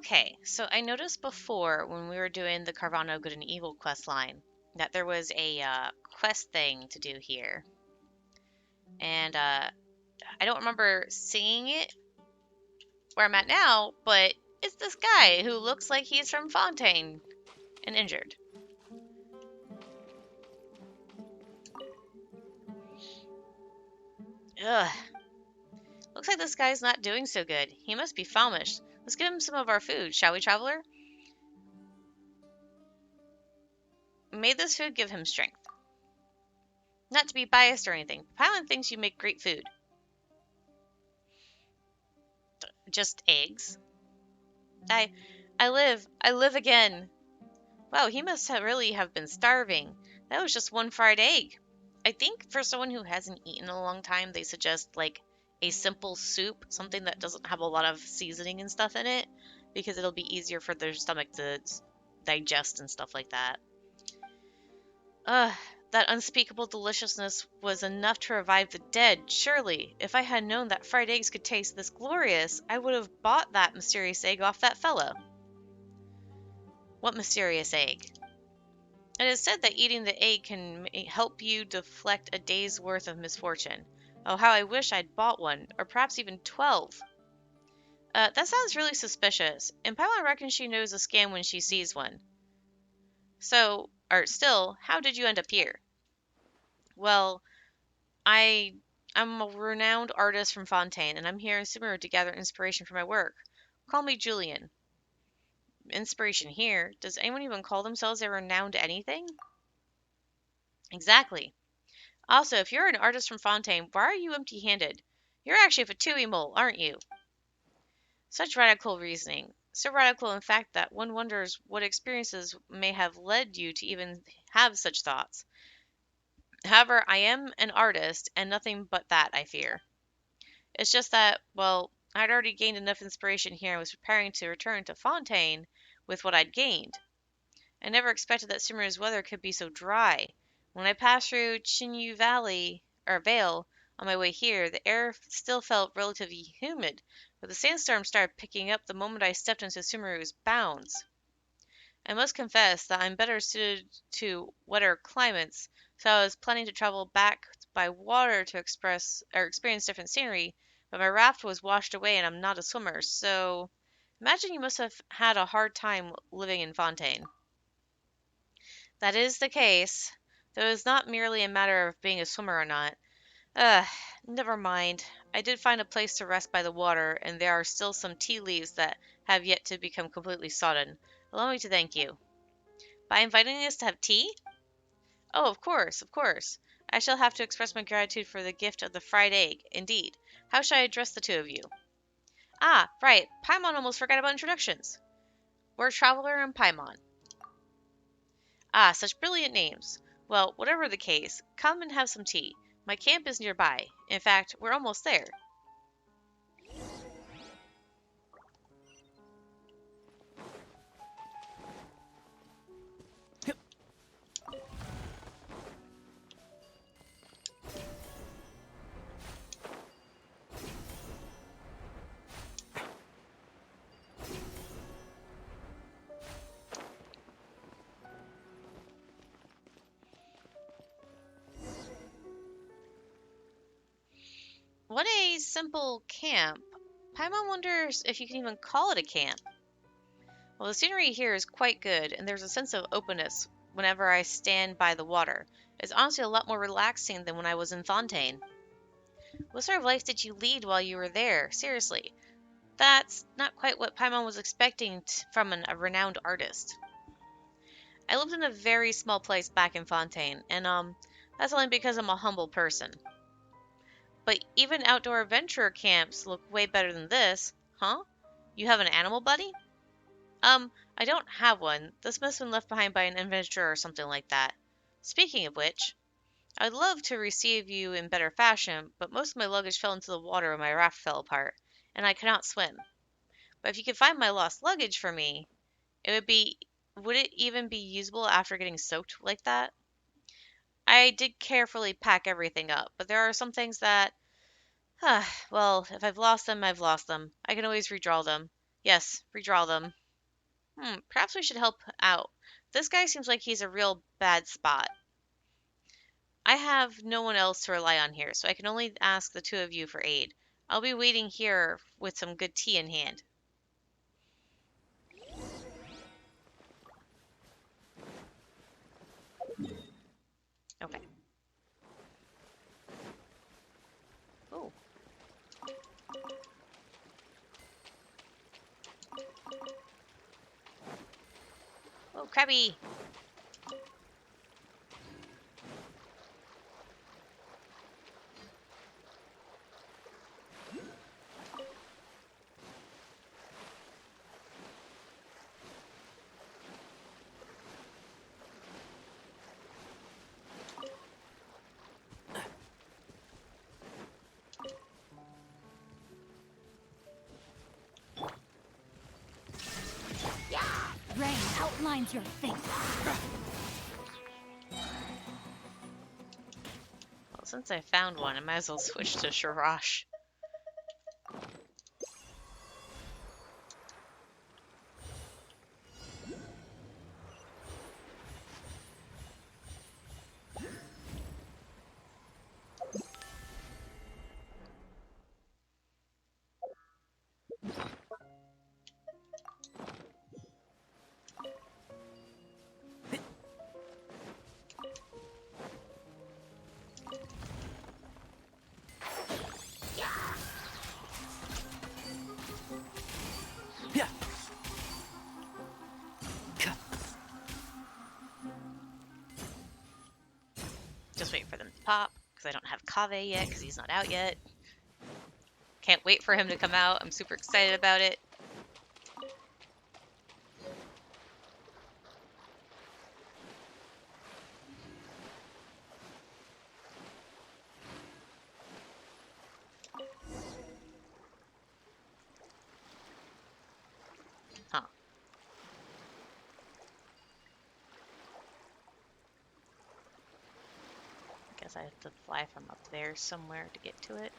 Okay, so I noticed before when we were doing the Carvano Good and Evil quest line that there was a quest thing to do here. And I don't remember seeing it where I'm at now, but it's this guy who looks like he's from Fontaine and injured. Ugh. Looks like this guy's not doing so good. He must be famished. Let's give him some of our food, shall we, traveler? May this food give him strength. Not to be biased or anything, Paimon thinks you make great food. Just eggs. I live again. Wow, he must have really have been starving. That was just one fried egg. I think for someone who hasn't eaten in a long time, they suggest like a simple soup, something that doesn't have a lot of seasoning and stuff in it, because it'll be easier for their stomach to digest and stuff like that. Ugh, that unspeakable deliciousness was enough to revive the dead, surely. If I had known that fried eggs could taste this glorious, I would have bought that mysterious egg off that fellow. What mysterious egg? It is said that eating the egg can help you deflect a day's worth of misfortune. Oh, how I wish I'd bought one, or perhaps even 12. That sounds really suspicious, and Paimon reckons she knows a scam when she sees one. So, or still, how did you end up here? Well, I'm a renowned artist from Fontaine, and I'm here in Sumeru to gather inspiration for my work. Call me Julian. Inspiration here? Does anyone even call themselves a renowned anything? Exactly. Also, if you're an artist from Fontaine, why are you empty-handed? You're actually a Fatui mole, aren't you? Such radical reasoning. So radical, in fact, that one wonders what experiences may have led you to even have such thoughts. However, I am an artist, and nothing but that, I fear. It's just that, well, I'd already gained enough inspiration here and was preparing to return to Fontaine with what I'd gained. I never expected that Sumeru's weather could be so dry. When I passed through Chinyu Vale, on my way here, the air still felt relatively humid, but the sandstorm started picking up the moment I stepped into Sumeru's bounds. I must confess that I'm better suited to wetter climates, so I was planning to travel back by water to experience different scenery, but my raft was washed away and I'm not a swimmer, so imagine you must have had a hard time living in Fontaine. That is the case, though it's not merely a matter of being a swimmer or not. Ugh, never mind. I did find a place to rest by the water, and there are still some tea leaves that have yet to become completely sodden. Allow me to thank you. By inviting us to have tea? Oh, of course, of course. I shall have to express my gratitude for the gift of the fried egg, indeed. How shall I address the two of you? Ah, right. Paimon almost forgot about introductions. We're Traveler and Paimon. Ah, such brilliant names. Well, whatever the case, come and have some tea. My camp is nearby. In fact, we're almost there. What a simple camp. Paimon wonders if you can even call it a camp. Well, the scenery here is quite good, and there's a sense of openness whenever I stand by the water. It's honestly a lot more relaxing than when I was in Fontaine. What sort of life did you lead while you were there? Seriously, that's not quite what Paimon was expecting from a renowned artist. I lived in a very small place back in Fontaine, and that's only because I'm a humble person. But even outdoor adventure camps look way better than this. Huh? You have an animal buddy? I don't have one. This must have been left behind by an adventurer or something like that. Speaking of which, I'd love to receive you in better fashion, but most of my luggage fell into the water when my raft fell apart, and I cannot swim. But if you could find my lost luggage for me, would it even be usable after getting soaked like that? I did carefully pack everything up, but there are some things that, well, if I've lost them, I've lost them. I can always redraw them. Yes, redraw them. Perhaps we should help out. This guy seems like he's a real bad spot. I have no one else to rely on here, so I can only ask the two of you for aid. I'll be waiting here with some good tea in hand. Okay. Oh. Oh, crabby! Rain outlines your face. Well, since I found one, I might as well switch to Sharash. Just wait for them to pop, because I don't have Kaveh yet, because he's not out yet. Can't wait for him to come out. I'm super excited about it. Huh. Guess I have to fly from up there somewhere to get to it.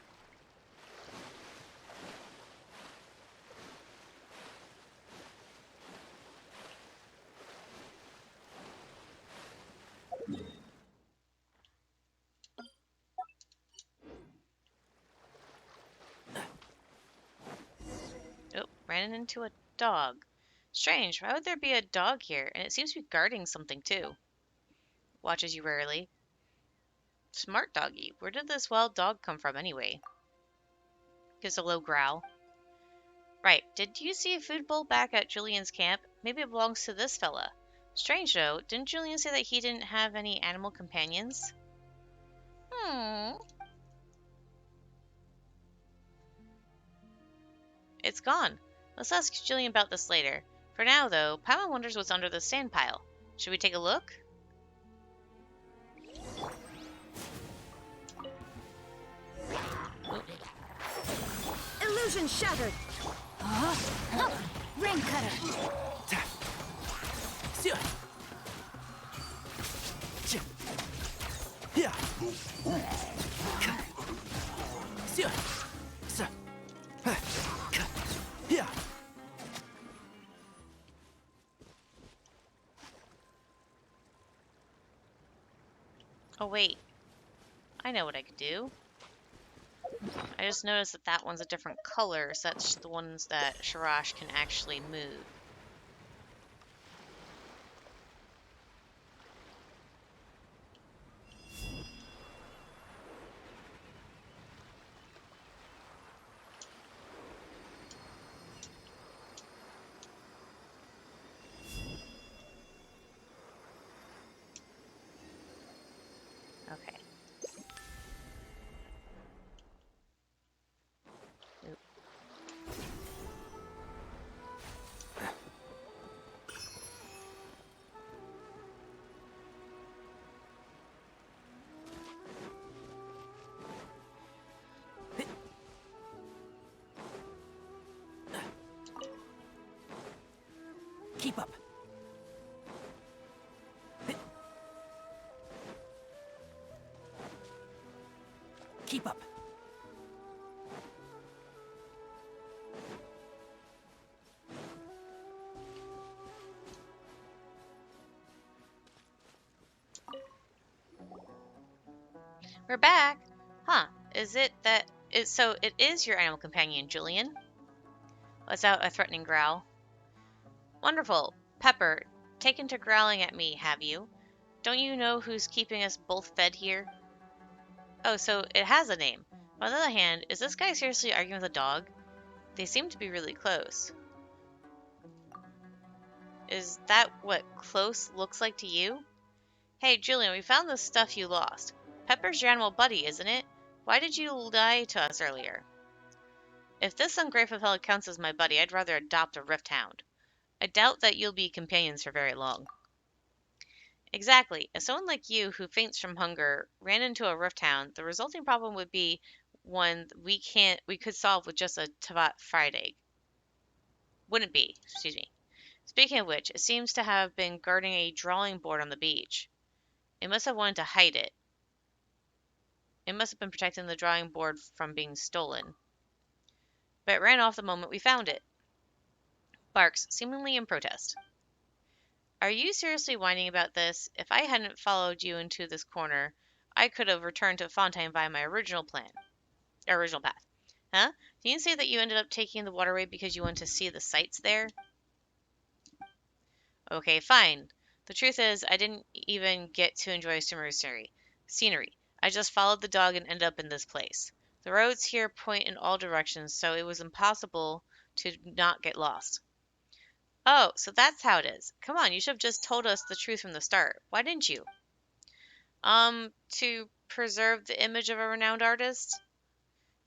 Oh, ran into a dog. Strange, why would there be a dog here? And it seems to be guarding something too. Watches you rarely. Smart doggy. Where did this wild dog come from anyway? Gives a low growl. Right, did you see a food bowl back at Julian's camp? Maybe it belongs to this fella. Strange though, didn't Julian say that he didn't have any animal companions? It's gone. Let's ask Julian about this later. For now, though, Paimon wonders what's under the sand pile. Should we take a look? Illusion shattered. Rain cutter. Oh, wait. I know what I could do. I just noticed that that one's a different color, so that's the ones that Sharash can actually move. Okay. Oop. Keep up. Keep up. We're back. Huh. Is it that so it is your animal companion, Julian? Lets out a threatening growl. Wonderful. Pepper, taken to growling at me, have you? Don't you know who's keeping us both fed here? Oh, so it has a name. On the other hand, is this guy seriously arguing with a dog? They seem to be really close. Is that what close looks like to you? Hey, Julian, we found the stuff you lost. Pepper's your animal buddy, isn't it? Why did you lie to us earlier? If this ungrateful fellow counts as my buddy, I'd rather adopt a rift hound. I doubt that you'll be companions for very long. Exactly. If someone like you, who faints from hunger, ran into a rift hound, the resulting problem would be one we could solve with just a Tavat fried egg. Wouldn't be, excuse me. Speaking of which, it seems to have been guarding a drawing board on the beach. It must have wanted to hide it. It must have been protecting the drawing board from being stolen. But it ran off the moment we found it. Barks, seemingly in protest. Are you seriously whining about this? If I hadn't followed you into this corner, I could have returned to Fontaine via my original path. Huh? Did you say that you ended up taking the waterway because you wanted to see the sights there? Okay, fine. The truth is, I didn't even get to enjoy Sumeru's scenery. I just followed the dog and ended up in this place. The roads here point in all directions, so it was impossible to not get lost. Oh, so that's how it is. Come on, you should have just told us the truth from the start. Why didn't you? To preserve the image of a renowned artist?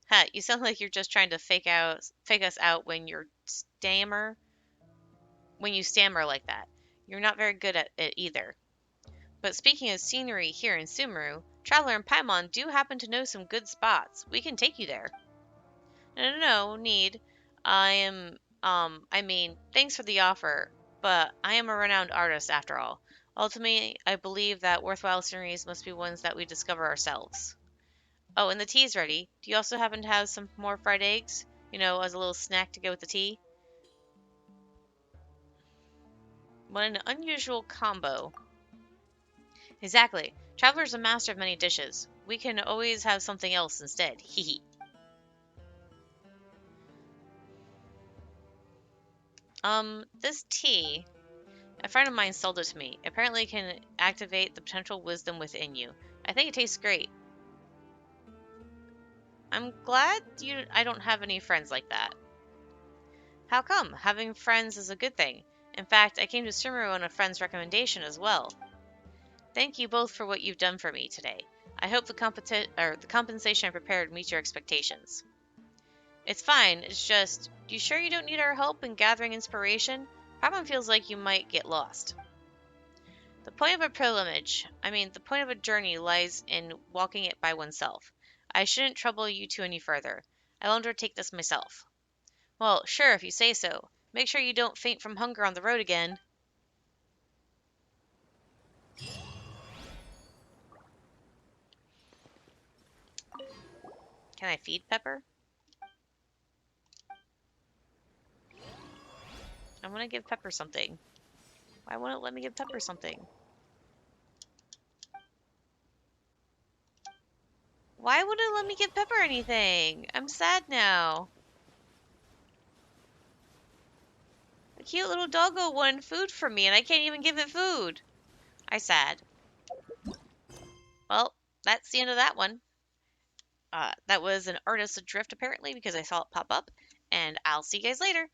Huh, you sound like you're just trying to fake us out when you stammer like that. You're not very good at it either. But speaking of scenery here in Sumeru, Traveler and Paimon do happen to know some good spots. We can take you there. No need. I mean, thanks for the offer, but I am a renowned artist after all. Ultimately, I believe that worthwhile sceneries must be ones that we discover ourselves. Oh, and the tea's ready. Do you also happen to have some more fried eggs? As a little snack to go with the tea? What an unusual combo. Exactly. Traveler's a master of many dishes. We can always have something else instead. Hee hee. This tea, a friend of mine sold it to me. Apparently it can activate the potential wisdom within you. I think it tastes great. I'm glad I don't have any friends like that. How come? Having friends is a good thing. In fact, I came to Sumeru on a friend's recommendation as well. Thank you both for what you've done for me today. I hope the compensation I prepared meets your expectations. It's fine, it's just, you sure you don't need our help in gathering inspiration? Paimon feels like you might get lost. The point of a the point of a journey lies in walking it by oneself. I shouldn't trouble you two any further. I'll undertake this myself. Well, sure, if you say so. Make sure you don't faint from hunger on the road again. Can I feed Pepper? I want to give Pepper something. Why won't it let me give Pepper something? Why wouldn't it let me give Pepper anything? I'm sad now. A cute little doggo wanted food from me and I can't even give it food. I sad. Well, that's the end of that one. That was an Artist Adrift apparently because I saw it pop up. And I'll see you guys later.